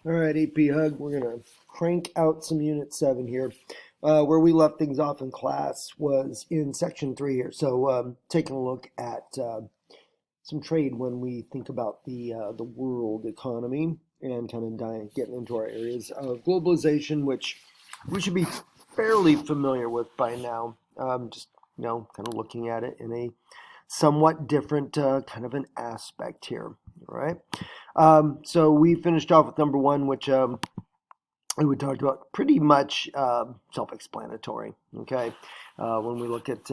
All right, APHUG, we're going to crank out some Unit 7 here. Where we left things off in class was in Section 3 here. So taking a look at some trade when we think about the world economy and kind of getting into our areas of globalization, which we should be fairly familiar with by now. Just kind of looking at it in a somewhat different kind of an aspect here. All right. So we finished off with number one, which we talked about pretty much self-explanatory. Okay, when we look at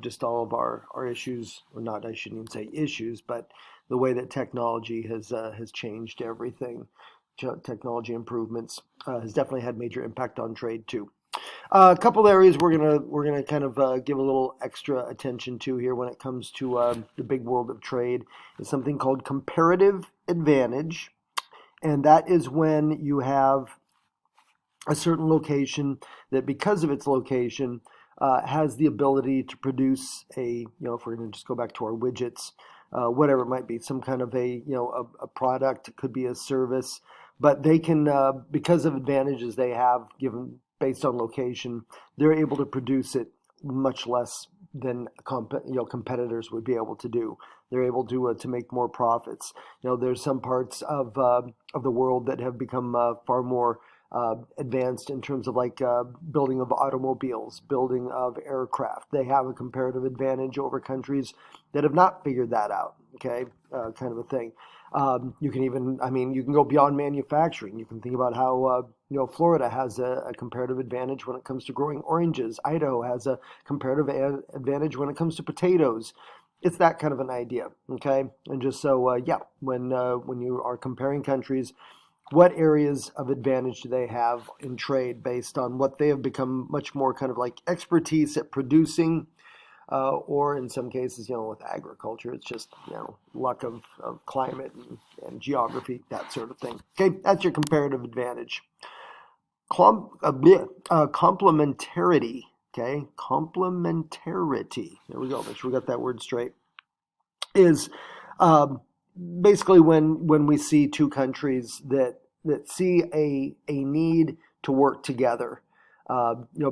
just all of our issues, or not, I shouldn't even say issues, but the way that technology has changed everything. Technology improvements has definitely had major impact on trade too. A couple of areas we're gonna kind of give a little extra attention to here when it comes to the big world of trade is something called comparative advantage, and that is when you have a certain location that, because of its location, has the ability to produce if we're going to just go back to our widgets, whatever it might be, some kind of a product, it could be a service, but they can, because of advantages they have given based on location, they're able to produce it much less than competitors would be able to do. They're able to make more profits. There's some parts of the world that have become far more advanced in terms of building of automobiles, building of aircraft. They have a comparative advantage over countries that have not figured that out. Okay, kind of a thing. You can even, you can go beyond manufacturing. You can think about how Florida has a comparative advantage when it comes to growing oranges. Idaho has a comparative advantage when it comes to potatoes. It's that kind of an idea. Okay, and just so when you are comparing countries, what areas of advantage do they have in trade based on what they have become much more kind of like expertise at producing, or in some cases, with agriculture, it's just, luck of climate and geography, that sort of thing. Okay, that's your comparative advantage. Complementarity, okay, complementarity, there we go, make sure we got that word straight, is basically when we see two countries that see a need to work together,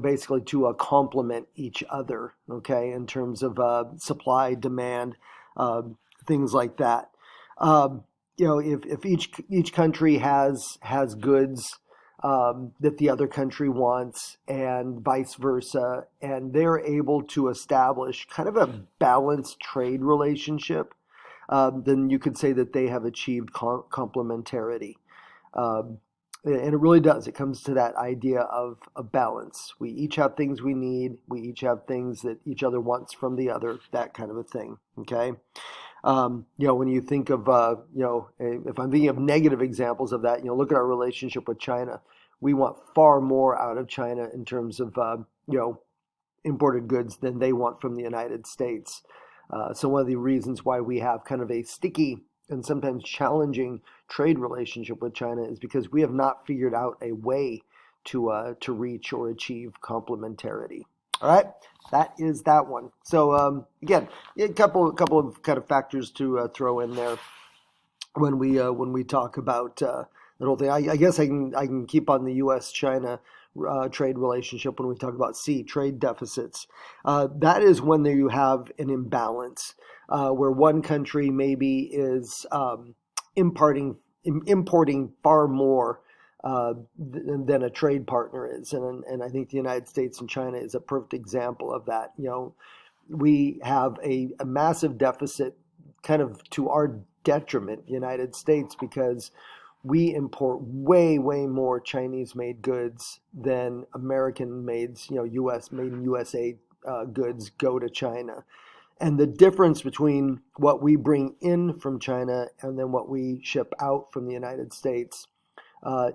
basically to complement each other, okay, in terms of supply, demand, things like that. If each country has goods that the other country wants, and vice versa, and they're able to establish kind of a balanced trade relationship, then you could say that they have achieved complementarity. And it really does. It comes to that idea of a balance. We each have things we need. We each have things that each other wants from the other, that kind of a thing. Okay. When you think of, if I'm thinking of negative examples of that, look at our relationship with China. We want far more out of China in terms of, imported goods than they want from the United States. So one of the reasons why we have kind of a sticky and sometimes challenging trade relationship with China is because we have not figured out a way to reach or achieve complementarity. All right, that is that one. So again, a couple of kind of factors to throw in there when we talk about the whole thing. I guess I can keep on the U.S. China trade relationship when we talk about trade deficits. That is when you have an imbalance where one country maybe is importing far more than a trade partner is, and I think the United States and China is a perfect example of that. We have a massive deficit, kind of to our detriment, the United States, because we import way more Chinese-made goods than American-made, U.S. made in USA goods go to China. And the difference between what we bring in from China and then what we ship out from the United States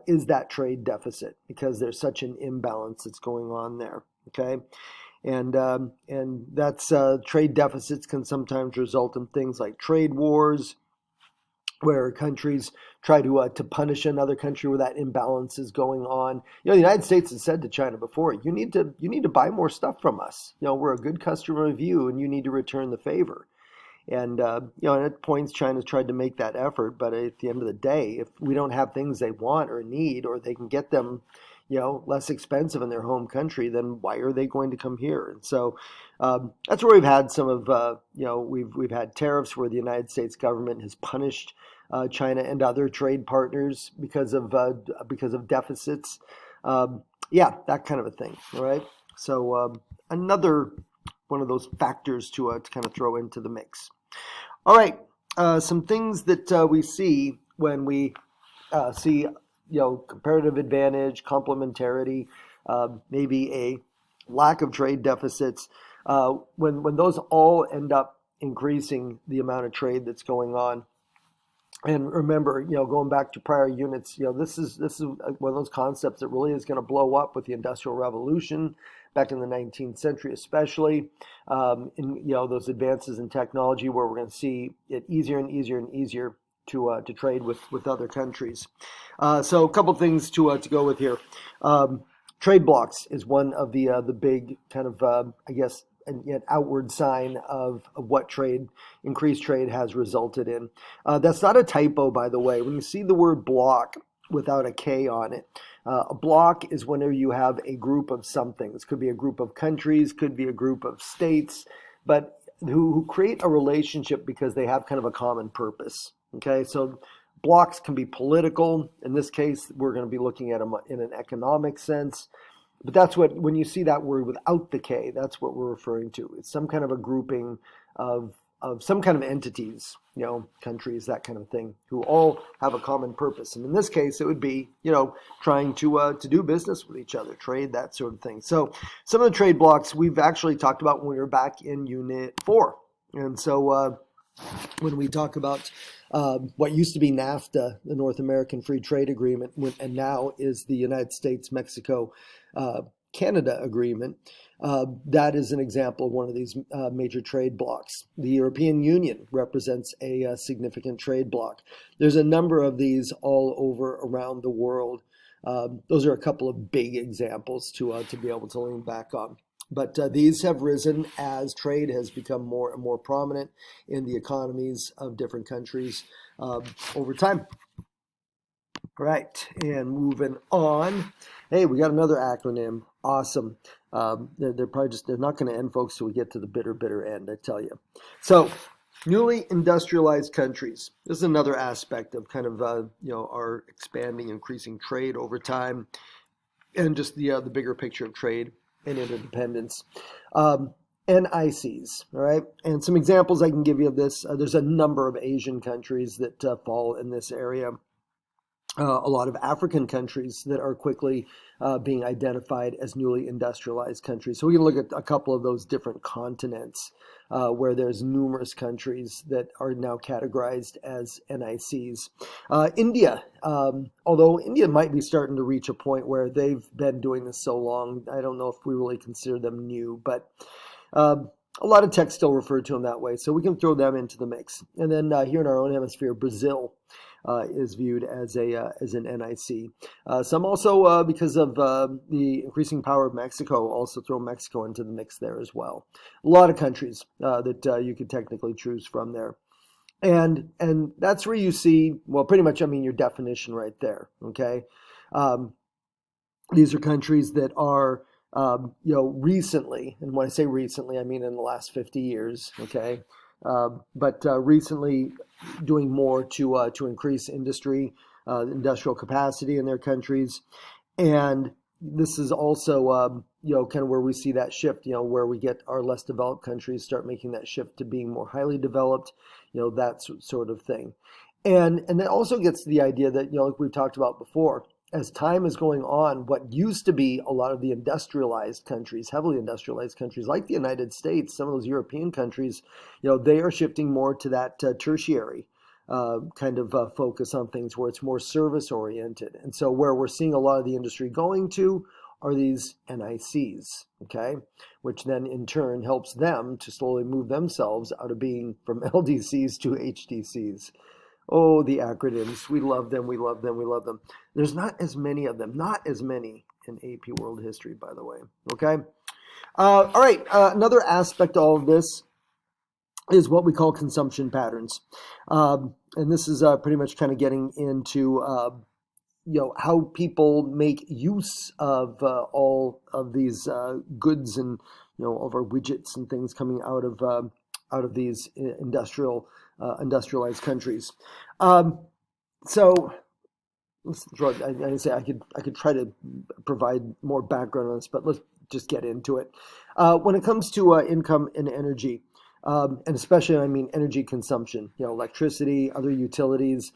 is that trade deficit, because there's such an imbalance that's going on there. Okay, and that's trade deficits can sometimes result in things like trade wars, where countries try to punish another country where that imbalance is going on. The United States has said to China before, you need to buy more stuff from us. We're a good customer of you, and you need to return the favor. And and at points China's tried to make that effort, but at the end of the day, if we don't have things they want or need, or they can get them, less expensive in their home country, then why are they going to come here? And so that's where we've had some of, we've had tariffs where the United States government has punished China and other trade partners because of deficits. Yeah, that kind of a thing. All right. So another one of those factors to kind of throw into the mix. All right, some things that we see when we see comparative advantage, complementarity, maybe a lack of trade deficits. When those all end up increasing the amount of trade that's going on. And remember, going back to prior units, this is one of those concepts that really is going to blow up with the Industrial Revolution back in the 19th century, especially in those advances in technology, where we're going to see it easier and easier and easier to trade with other countries. So a couple things to go with here. Trade blocks is one of the big kind of and yet outward sign of what increased trade has resulted in. That's not a typo, by the way. When you see the word block without a K on it, a block is whenever you have a group of something. This could be a group of countries, could be a group of states, but who create a relationship because they have kind of a common purpose. Okay, so blocks can be political. In this case, we're going to be looking at them in an economic sense. But that's when you see that word without the K, that's what we're referring to. It's some kind of a grouping of some kind of entities, countries, that kind of thing, who all have a common purpose. And in this case, it would be, trying to do business with each other, trade, that sort of thing. So some of the trade blocks we've actually talked about when we were back in Unit 4. And so when we talk about what used to be NAFTA, the North American Free Trade Agreement, and now is the United States, Mexico, Canada agreement. That is an example of one of these major trade blocks. The European Union represents a significant trade block. There's a number of these all over around the world. Those are a couple of big examples to be able to lean back on. But these have risen as trade has become more and more prominent in the economies of different countries over time. All right, and moving on. Hey, we got another acronym. Awesome. They're not going to end, folks, till we get to the bitter end, I tell you. So, newly industrialized countries. This is another aspect of kind of our expanding, increasing trade over time, and just the bigger picture of trade and interdependence. NICs, all right? And some examples I can give you of this. There's a number of Asian countries that fall in this area. A lot of African countries that are quickly being identified as newly industrialized countries. So we can look at a couple of those different continents where there's numerous countries that are now categorized as NICs. India, although India might be starting to reach a point where they've been doing this so long, I don't know if we really consider them new, but a lot of texts still refer to them that way, so we can throw them into the mix. And then here in our own hemisphere, Brazil is viewed as an NIC. Some also, because of the increasing power of Mexico, also throw Mexico into the mix there as well. A lot of countries that you could technically choose from there. And that's where you see, well, pretty much, your definition right there, okay? These are countries that are, recently, and when I say recently, I mean in the last 50 years, okay? But recently doing more to increase industrial capacity in their countries. And this is also, kind of where we see that shift, where we get our less developed countries start making that shift to being more highly developed, that sort of thing. And that also gets to the idea that, like we've talked about before, as time is going on, what used to be a lot of the industrialized countries, heavily industrialized countries like the United States, some of those European countries, they are shifting more to that tertiary kind of focus on things where it's more service oriented. And so where we're seeing a lot of the industry going to are these NICs, okay, which then in turn helps them to slowly move themselves out of being from LDCs to HDCs. Oh, the acronyms. We love them. We love them. We love them. There's not as many of them. Not as many in AP World History, by the way. Okay. All right. Another aspect of all of this is what we call consumption patterns. And this is pretty much kind of getting into how people make use of all of these goods and all of our widgets and things coming out of these industrialized countries. So I say I could try to provide more background on this, but let's just get into it. When it comes to income and energy, and especially I mean energy consumption, electricity, other utilities,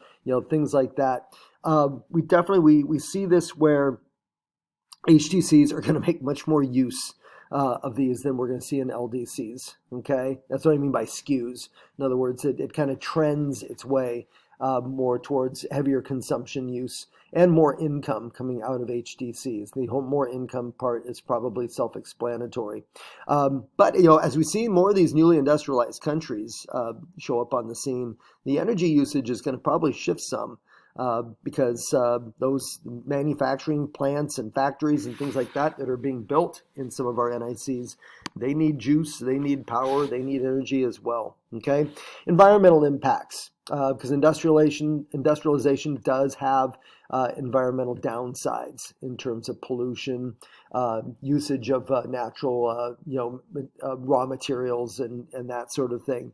things like that. We see this where HTCs are going to make much more use of these than we're going to see in LDCs. Okay, that's what I mean by skews. In other words, it kind of trends its way more towards heavier consumption use and more income coming out of HTCs. The whole more income part is probably self-explanatory. But as we see more of these newly industrialized countries show up on the scene, the energy usage is going to probably shift some. Because those manufacturing plants and factories and things like that are being built in some of our NICs, they need juice, they need power, they need energy as well. Okay, environmental impacts, because industrialization does have environmental downsides in terms of pollution, usage of natural raw materials and that sort of thing.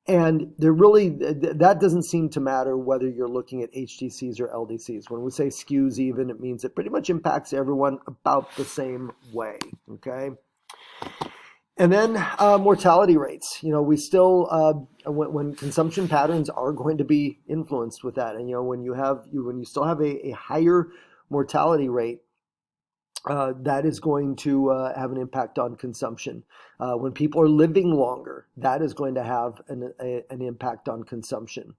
And that doesn't seem to matter whether you're looking at HTCs or LDCs. When we say skews even, it means it pretty much impacts everyone about the same way, okay? And then mortality rates. We still, when consumption patterns are going to be influenced with that. And, when you still have a higher mortality rate, that is going to have an impact on consumption. When people are living longer, that is going to have an impact on consumption.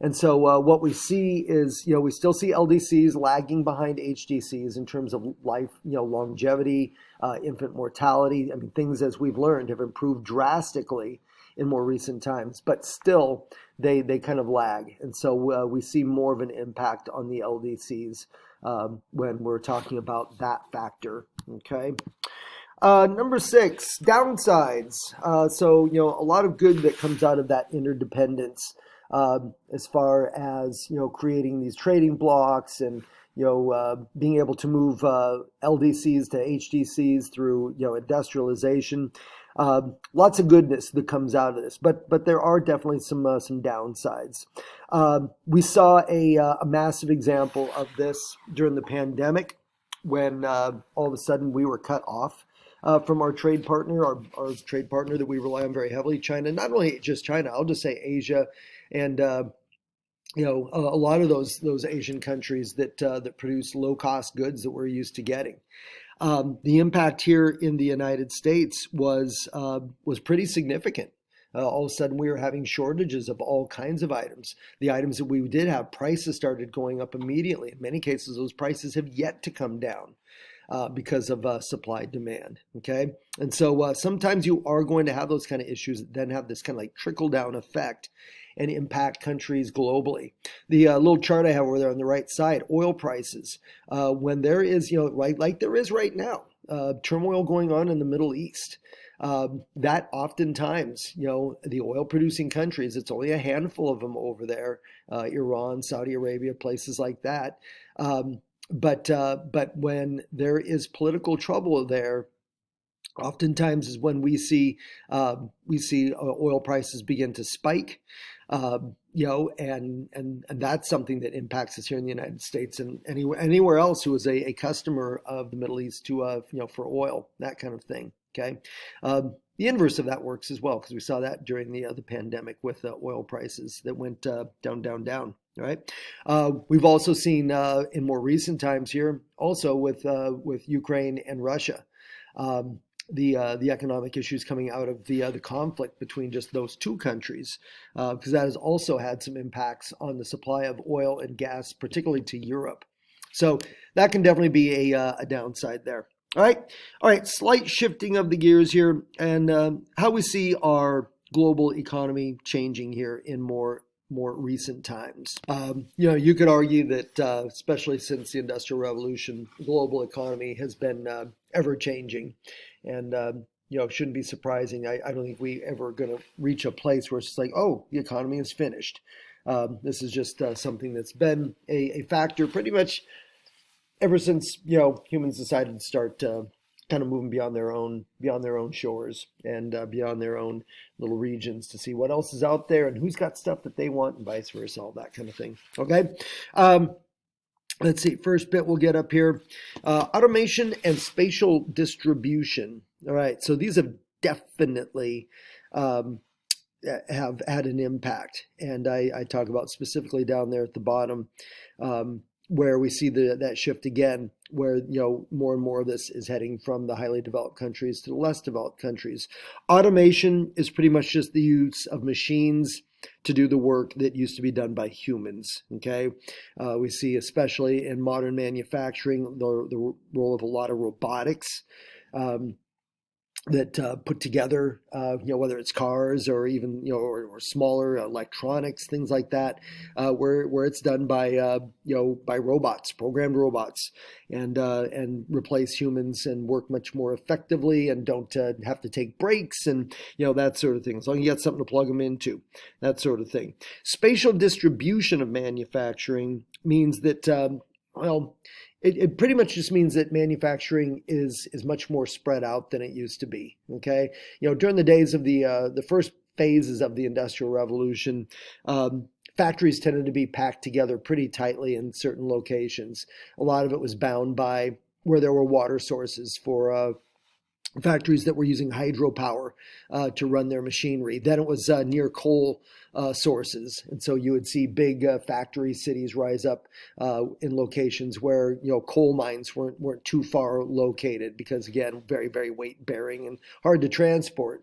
And so what we see is, we still see LDCs lagging behind HDCs in terms of life, longevity, infant mortality. I mean, things, as we've learned, have improved drastically in more recent times, but still they kind of lag. And so we see more of an impact on the LDCs when we're talking about that factor, okay? Number 6, downsides. So, a lot of good that comes out of that interdependence as far as, creating these trading blocks and, being able to move LDCs to HDCs through, industrialization. Lots of goodness that comes out of this, but there are definitely some downsides. We saw a massive example of this during the pandemic when all of a sudden we were cut off from our trade partner, our trade partner that we rely on very heavily, China. Not only just China, I'll just say Asia and a lot of those Asian countries that produce low cost goods that we're used to getting. The impact here in the United States was pretty significant. All of a sudden, we were having shortages of all kinds of items. The items that we did have, prices started going up immediately. In many cases, those prices have yet to come down because of supply demand. Okay, and so sometimes you are going to have those kind of issues that then have this kind of like trickle down effect and impact countries globally. The little chart I have over there on the right side, oil prices, when there is, like there is right now, turmoil going on in the Middle East, that oftentimes, the oil producing countries, it's only a handful of them over there, Iran, Saudi Arabia, places like that. But when there is political trouble there, oftentimes is when we see oil prices begin to spike, and that's something that impacts us here in the United States and anywhere else who is a customer of the Middle East to for oil, that kind of thing. Okay, the inverse of that works as well because we saw that during the pandemic with oil prices that went down, down, down. Right. We've also seen in more recent times here, also with Ukraine and Russia. The economic issues coming out of the conflict between just those two countries, because that has also had some impacts on the supply of oil and gas, particularly to Europe. So that can definitely be a downside there. All right. Slight shifting of the gears here, and how we see our global economy changing here in more recent times. You could argue that, especially since the Industrial Revolution, the global economy has been ever changing. And, shouldn't be surprising. I don't think we ever going to reach a place where it's just like, oh, the economy is finished. This is just something that's been a factor pretty much ever since humans decided to start kind of moving beyond their own shores and beyond their own little regions to see what else is out there and who's got stuff that they want and vice versa, all that kind of thing. Okay. Um, let's see. First bit we'll get up here: automation and spatial distribution. All right. So these have definitely. Um, have had an impact. And I talk about specifically down there at the bottom, where we see that shift again, where more and more of this is heading from the highly developed countries to the less developed countries. Automation is pretty much just the use of machines to do the work that used to be done by humans. Okay, we see especially in modern manufacturing the role of a lot of robotics. That put together, whether it's cars or even, or smaller electronics, things like that, where it's done by, by robots, programmed robots, and replace humans and work much more effectively and don't have to take breaks and, that sort of thing. As long as you got something to plug them into, that sort of thing. Spatial distribution of manufacturing means that, it pretty much just means that manufacturing is much more spread out than it used to be. Okay, during the days of the first phases of the Industrial Revolution, factories tended to be packed together pretty tightly in certain locations. A lot of it was bound by where there were water sources for factories that were using hydropower to run their machinery. Then it was near coal sources, and so you would see big factory cities rise up in locations where coal mines weren't too far located because, again, very, very weight bearing and hard to transport.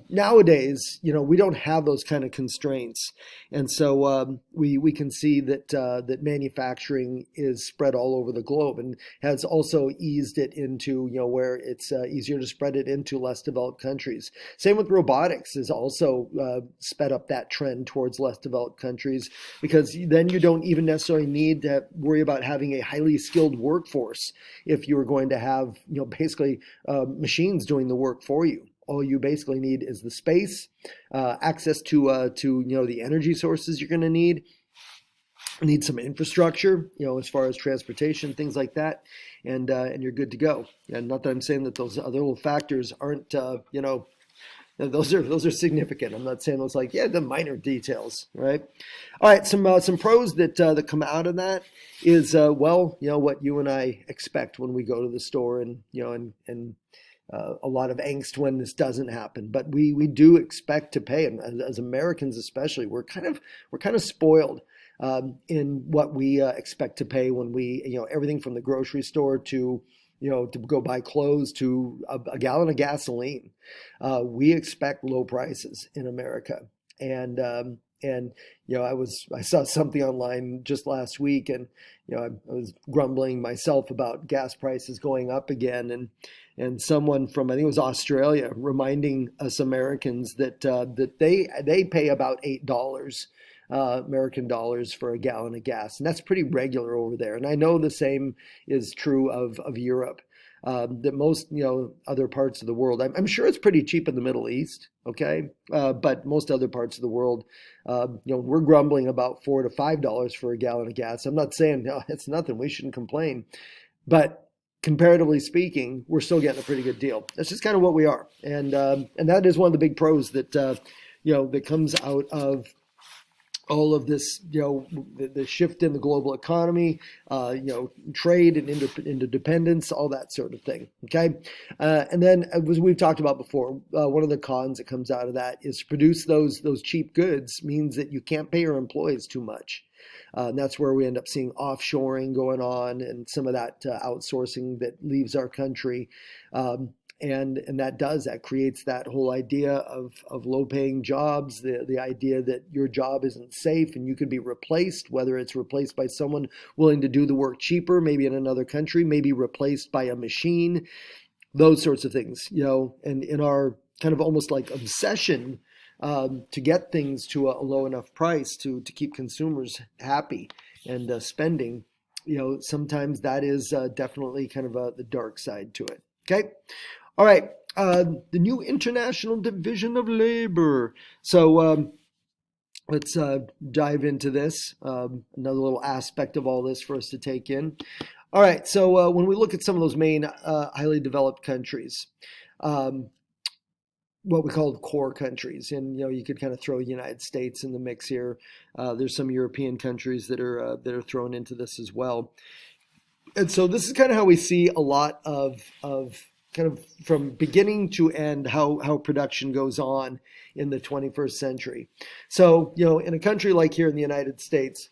Nowadays, we don't have those kind of constraints, and so we can see that that manufacturing is spread all over the globe and has also eased it into where it's easier to spread it into less developed countries. Same with robotics has also sped up that trend towards less developed countries, because then you don't even necessarily need to worry about having a highly skilled workforce if you were going to have basically machines doing the work for you. All you basically need is the space, access to the energy sources you're going to need some infrastructure, as far as transportation, things like that, and you're good to go. And not that I'm saying that those other little factors aren't, those are significant. I'm not saying those the minor details, right? All right, some pros that come out of that is what you and I expect when we go to the store, and a lot of angst when this doesn't happen, but we do expect to pay, and as Americans especially, we're kind of spoiled in what we expect to pay when we, everything from the grocery store to, to go buy clothes to a gallon of gasoline. We expect low prices in America. And I saw something online just last week, and I was grumbling myself about gas prices going up again, and someone from, I think it was Australia, reminding us Americans that that they pay about $8 American dollars for a gallon of gas, and that's pretty regular over there. And I know the same is true of Europe. That most other parts of the world, I'm sure it's pretty cheap in the Middle East, okay, but most other parts of the world, we're grumbling about $4 to $5 for a gallon of gas. I'm not saying it's nothing, we shouldn't complain, but comparatively speaking, we're still getting a pretty good deal. That's just kind of what we are, and that is one of the big pros that that comes out of all of this, the shift in the global economy, trade and interdependence, all that sort of thing. Okay. And then, as we've talked about before, one of the cons that comes out of that is to produce those cheap goods means that you can't pay your employees too much. And that's where we end up seeing offshoring going on and some of that outsourcing that leaves our country. And that creates that whole idea of low paying jobs, the idea that your job isn't safe and you could be replaced, whether it's replaced by someone willing to do the work cheaper, maybe in another country, maybe replaced by a machine, those sorts of things, and in our kind of almost like obsession to get things to a low enough price to keep consumers happy and spending, sometimes that is definitely kind of the dark side to it. Okay. All right, the new International Division of Labor. So let's dive into this. Another little aspect of all this for us to take in. All right, so when we look at some of those main highly developed countries, um, what we call core countries, and you could kind of throw the United States in the mix here. There's some European countries that are thrown into this as well. And so this is kind of how we see a lot of kind of from beginning to end how production goes on in the 21st century. So in a country like here in the United States,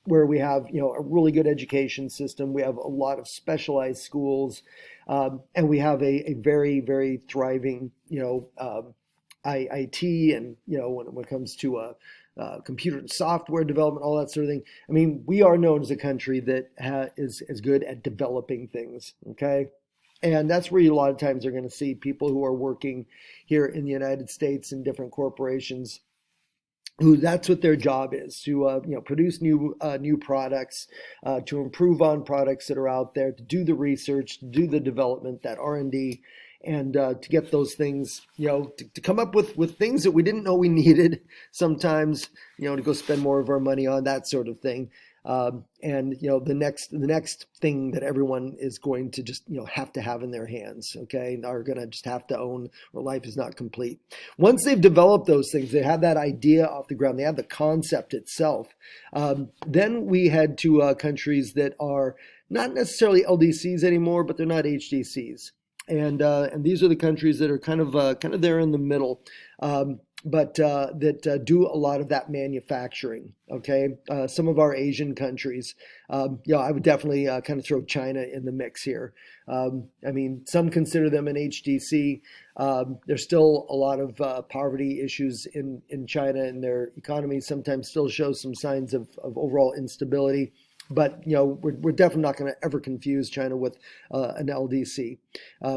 where we have a really good education system, we have a lot of specialized schools, and we have a very very thriving IT, and when it comes to computer and software development, all that sort of thing. I mean, we are known as a country that is good at developing things. Okay. And that's where you a lot of times are going to see people who are working here in the United States in different corporations who that's what their job is, to produce new products, to improve on products that are out there, to do the research, to do the development, that R&D, and to get those things, to come up with things that we didn't know we needed sometimes, to go spend more of our money on, that sort of thing. And the next thing that everyone is going to just have to have in their hands, okay, are going to just have to own, or life is not complete. Once they've developed those things, they have that idea off the ground, they have the concept itself. Then we head to countries that are not necessarily LDCs anymore, but they're not HDCs. And these are the countries that are kind of there in the middle, but that do a lot of that manufacturing. Okay, some of our Asian countries, I would definitely kind of throw China in the mix here. I mean, some consider them an HDC. There's still a lot of poverty issues in China, and their economy sometimes still shows some signs of overall instability. But we're definitely not going to ever confuse China with an LDC,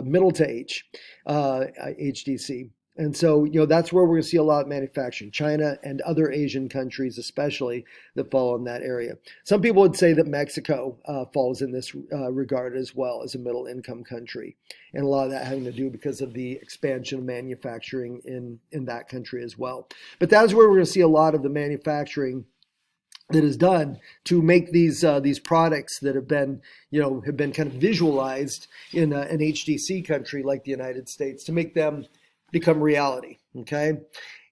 middle to H, HDC. And so that's where we're going to see a lot of manufacturing. China and other Asian countries, especially, that fall in that area. Some people would say that Mexico falls in this regard as well, as a middle income country, and a lot of that having to do because of the expansion of manufacturing in that country as well. But that's where we're going to see a lot of the manufacturing that is done to make these products that have been kind of visualized in an HDC country like the United States, to make them become reality. Okay,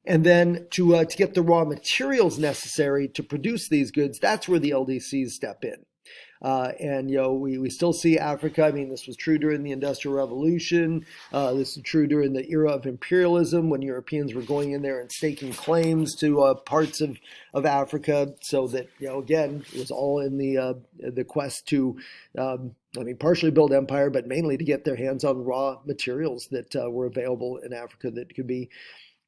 and then to get the raw materials necessary to produce these goods, that's where the LDCs step in. And we still see Africa. I mean, this was true during the Industrial Revolution. This is true during the era of imperialism, when Europeans were going in there and staking claims to parts of Africa, so that again, it was all in the quest to partially build empire, but mainly to get their hands on raw materials that were available in Africa that could be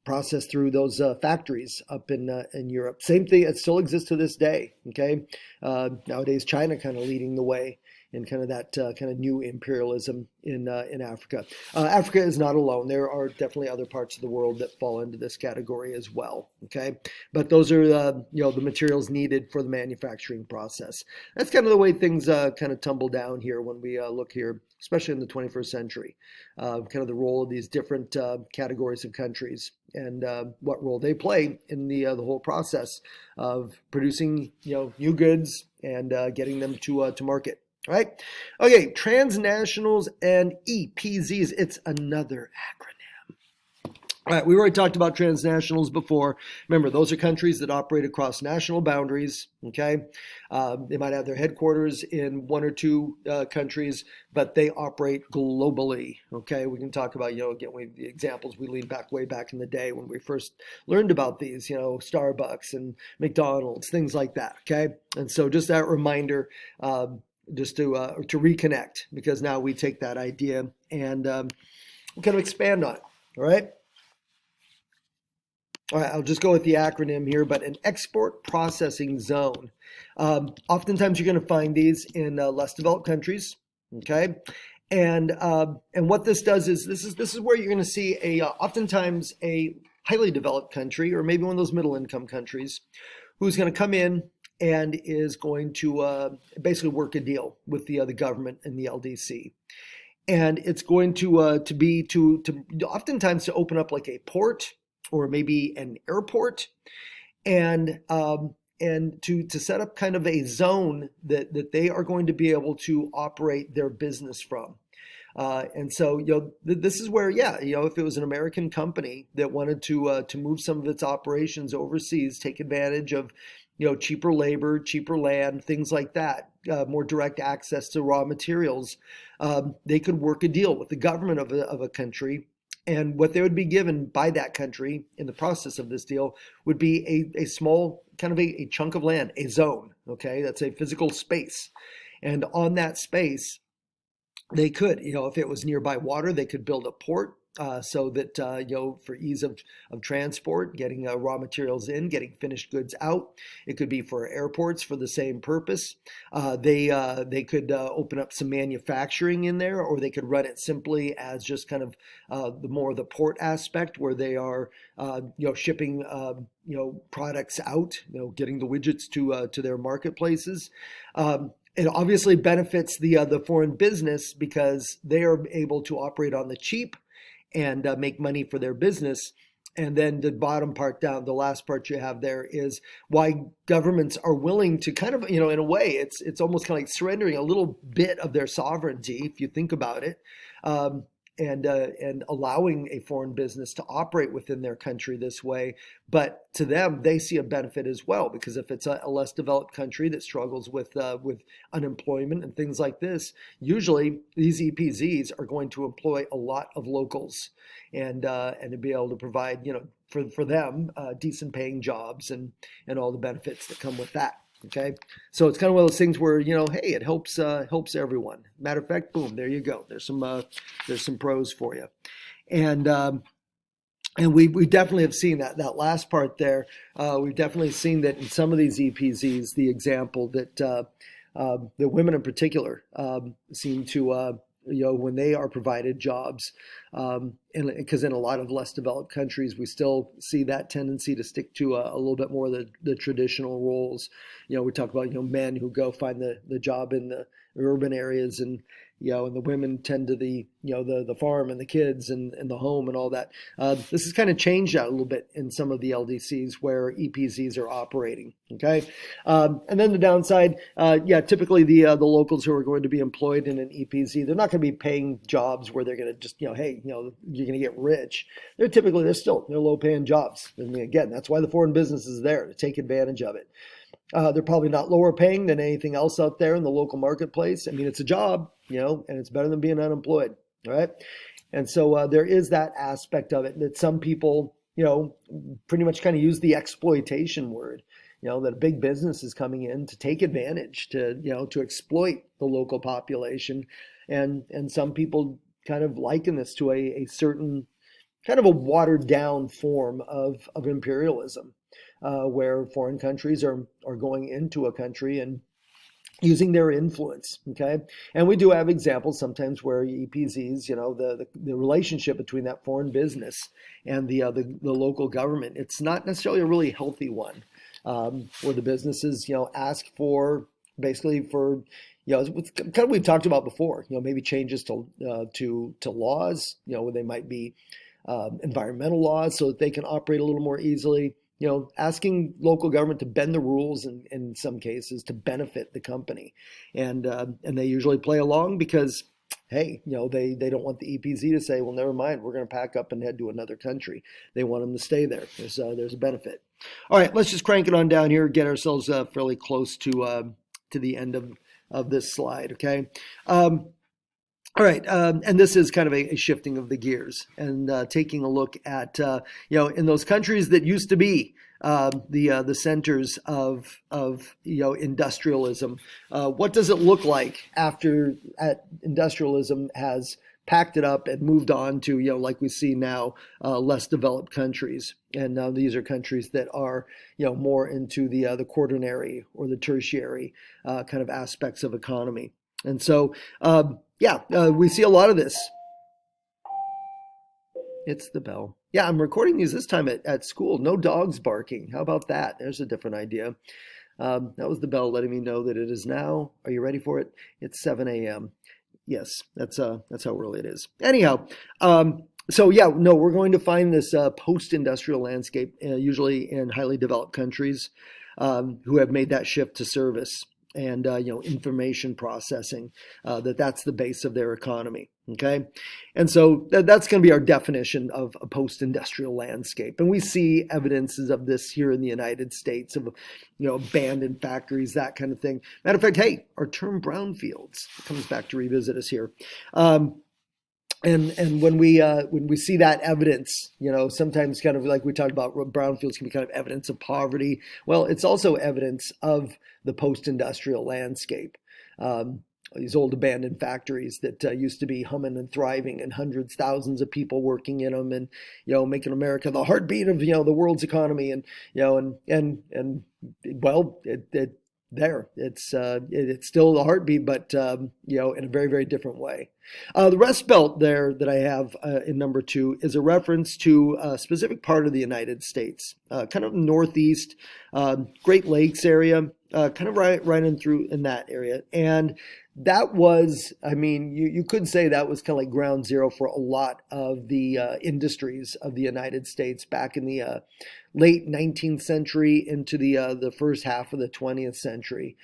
processed through those factories up in Europe. Same thing, it still exists to this day. Okay, nowadays China kind of leading the way in kind of that kind of new imperialism in Africa. Africa is not alone. There are definitely other parts of the world that fall into this category as well. Okay, but those are the materials needed for the manufacturing process. That's kind of the way things kind of tumble down here when we look here, especially in the 21st century. Kind of the role of these different categories of countries, and what role they play in the whole process of producing new goods and getting them to market. All right. Okay. Transnationals and EPZs. It's another acronym. All right. We already talked about transnationals before. Remember, those are countries that operate across national boundaries. Okay. They might have their headquarters in one or two countries, but they operate globally. Okay. We can talk about, again, the examples we leaned back way back in the day when we first learned about these, Starbucks and McDonald's, things like that. Okay. And so just that reminder, just to reconnect, because now we take that idea and we kind of expand on it. All right. All right, I'll just go with the acronym here, but an export processing zone. Oftentimes you're going to find these in less developed countries. Okay. And what this does is this is where you're going to see oftentimes a highly developed country, or maybe one of those middle income countries, who's going to come in and is going to basically work a deal with the government and the LDC. and it's going to be to oftentimes to open up like a port or maybe an airport, and to set up kind of a zone that they are going to be able to operate their business from. And so, this is where, yeah, if it was an American company that wanted to move some of its operations overseas, take advantage of, cheaper labor, cheaper land, things like that, more direct access to raw materials, they could work a deal with the government of a country. And what they would be given by that country in the process of this deal would be a small kind of a chunk of land, a zone. Okay, that's a physical space. And on that space, they could, if it was nearby water, they could build a port, so that, for ease of transport, getting raw materials in, getting finished goods out. It could be for airports for the same purpose. They could open up some manufacturing in there, or they could run it simply as just kind of the port aspect, where they are, shipping, products out, getting the widgets to their marketplaces. It obviously benefits the foreign business because they are able to operate on the cheap and make money for their business. And then the bottom part down, the last part you have there, is why governments are willing to kind of, in a way, it's almost kind of like surrendering a little bit of their sovereignty, if you think about it, and allowing a foreign business to operate within their country this way. But to them, they see a benefit as well, because if it's a less developed country that struggles with unemployment and things like this, usually these EPZs are going to employ a lot of locals, and to be able to provide, for them, decent paying jobs and all the benefits that come with that. Okay, so it's kind of one of those things where, hey, it helps everyone. Matter of fact, boom, there you go. There's some pros for you, and we definitely have seen that last part there. We've definitely seen that in some of these EPZs, the example that the women in particular seem to. When they are provided jobs, and because in a lot of less developed countries, we still see that tendency to stick to a little bit more of the traditional roles. We talk about, men who go find the job in the urban areas, and and the women tend to the farm and the kids and the home and all that. This has kind of changed that a little bit in some of the LDCs where EPZs are operating. Okay, and then the downside, typically the locals who are going to be employed in an EPZ, they're not going to be paying jobs where they're going to just, hey, you're going to get rich. They're low paying jobs. And again, that's why the foreign business is there, to take advantage of it. They're probably not lower paying than anything else out there in the local marketplace. I mean, it's a job, and it's better than being unemployed, right? And so there is that aspect of it that some people, pretty much kind of use the exploitation word, that a big business is coming in to take advantage, to exploit the local population. And some people kind of liken this to a certain kind of a watered down form of imperialism. Where foreign countries are going into a country and using their influence. Okay, and we do have examples sometimes where EPZs, the relationship between that foreign business and the local government, it's not necessarily a really healthy one, where the businesses ask for basically for it's kind of we've talked about before, maybe changes to laws, where they might be environmental laws so that they can operate a little more easily. Asking local government to bend the rules in some cases to benefit the company, and they usually play along because, hey, they don't want the EPZ to say, well, never mind, we're going to pack up and head to another country. They want them to stay there. There's a benefit. All right, let's just crank it on down here, get ourselves fairly close to the end of this slide. Okay. All right, and this is kind of a shifting of the gears and taking a look at in those countries that used to be the centers of industrialism. What does it look like after industrialism has packed it up and moved on to like we see now, less developed countries, and now these are countries that are more into the quaternary or the tertiary kind of aspects of economy, and so. We see a lot of this. It's the bell. Yeah, I'm recording these this time at school. No dogs barking. How about that? There's a different idea. That was the bell letting me know that it is now. Are you ready for it? It's 7 a.m. Yes, that's how early it is. Anyhow, so yeah, no, we're going to find this post-industrial landscape, usually in highly developed countries who have made that shift to service and information processing. That's the base of their economy. Okay, and so that's going to be our definition of a post-industrial landscape, and we see evidences of this here in the United States of abandoned factories, that kind of thing. Matter of fact, hey, our term brownfields comes back to revisit us here. And when we see that evidence, sometimes kind of like we talked about, brownfields can be kind of evidence of poverty. Well, it's also evidence of the post-industrial landscape. These old abandoned factories that used to be humming and thriving, and hundreds, thousands of people working in them, and making America the heartbeat of the world's economy, and well, it's still the heartbeat, but in a very, very different way. The Rust Belt there that I have in number 2 is a reference to a specific part of the United States, kind of northeast, Great Lakes area, kind of right in through in that area. And that was, I mean, you could say that was kind of like ground zero for a lot of the industries of the United States back in the late 19th century into the first half of the 20th century.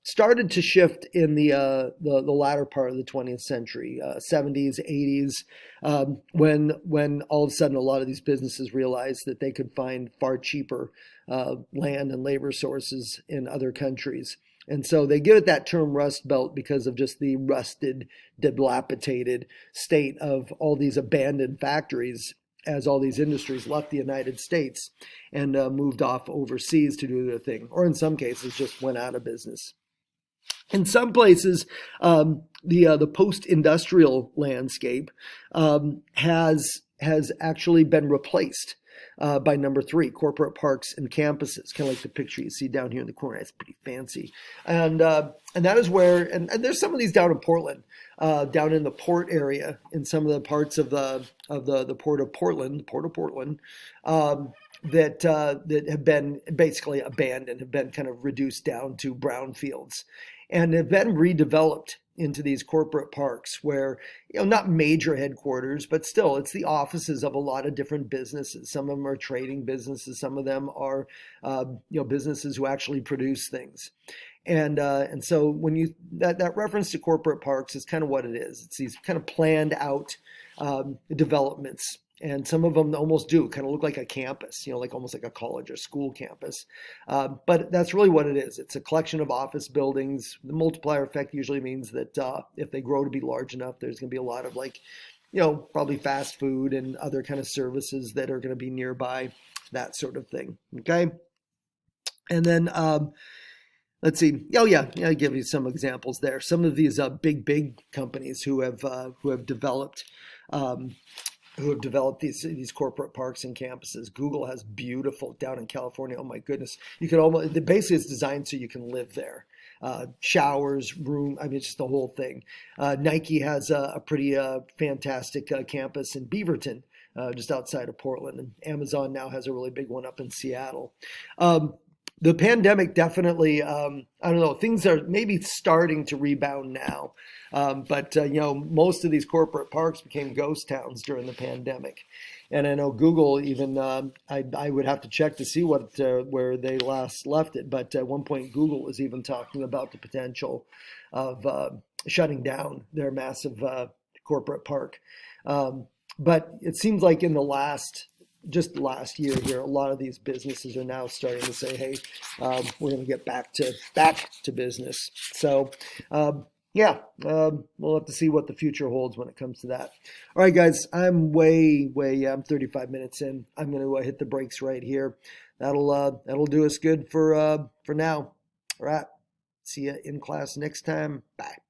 Started to shift in the latter part of the 20th century, 70s, 80s, when all of a sudden a lot of these businesses realized that they could find far cheaper land and labor sources in other countries. And so they give it that term Rust Belt because of just the rusted, dilapidated state of all these abandoned factories as all these industries left the United States and moved off overseas to do their thing, or in some cases just went out of business. In some places, the post-industrial landscape has actually been replaced by number 3, corporate parks and campuses, kind of like the picture you see down here in the corner. It's pretty fancy, and that is where, and there's some of these down in Portland, down in the port area, in some of the parts of the port of Portland, that have been basically abandoned, have been kind of reduced down to brownfields, and have been redeveloped into these corporate parks where, not major headquarters, but still it's the offices of a lot of different businesses. Some of them are trading businesses. Some of them are, businesses who actually produce things. And so when that reference to corporate parks is kind of what it is. It's these kind of planned out developments. And some of them almost do kind of look like a campus, like almost like a college or school campus. But that's really what it is. It's a collection of office buildings. The multiplier effect usually means that if they grow to be large enough, there's going to be a lot of probably fast food and other kind of services that are going to be nearby, that sort of thing. Okay. And then let's see. Oh yeah, I'll give you some examples there. Some of these big companies who have developed these corporate parks and campuses. Google has beautiful down in California. Oh my goodness, you could basically it's designed so you can live there. Showers, room, I mean, just the whole thing. Nike has a pretty fantastic campus in Beaverton, just outside of Portland, and Amazon now has a really big one up in Seattle. The pandemic definitely, I don't know, things are maybe starting to rebound now. But most of these corporate parks became ghost towns during the pandemic. And I know Google even, I would have to check to see where they last left it. But at one point, Google was even talking about the potential of shutting down their massive corporate park. But it seems like in just last year here, a lot of these businesses are now starting to say, hey, we're going to get back to business. So, we'll have to see what the future holds when it comes to that. All right, guys, I'm I'm 35 minutes in. I'm going to hit the brakes right here. That'll do us good for now. All right. See you in class next time. Bye.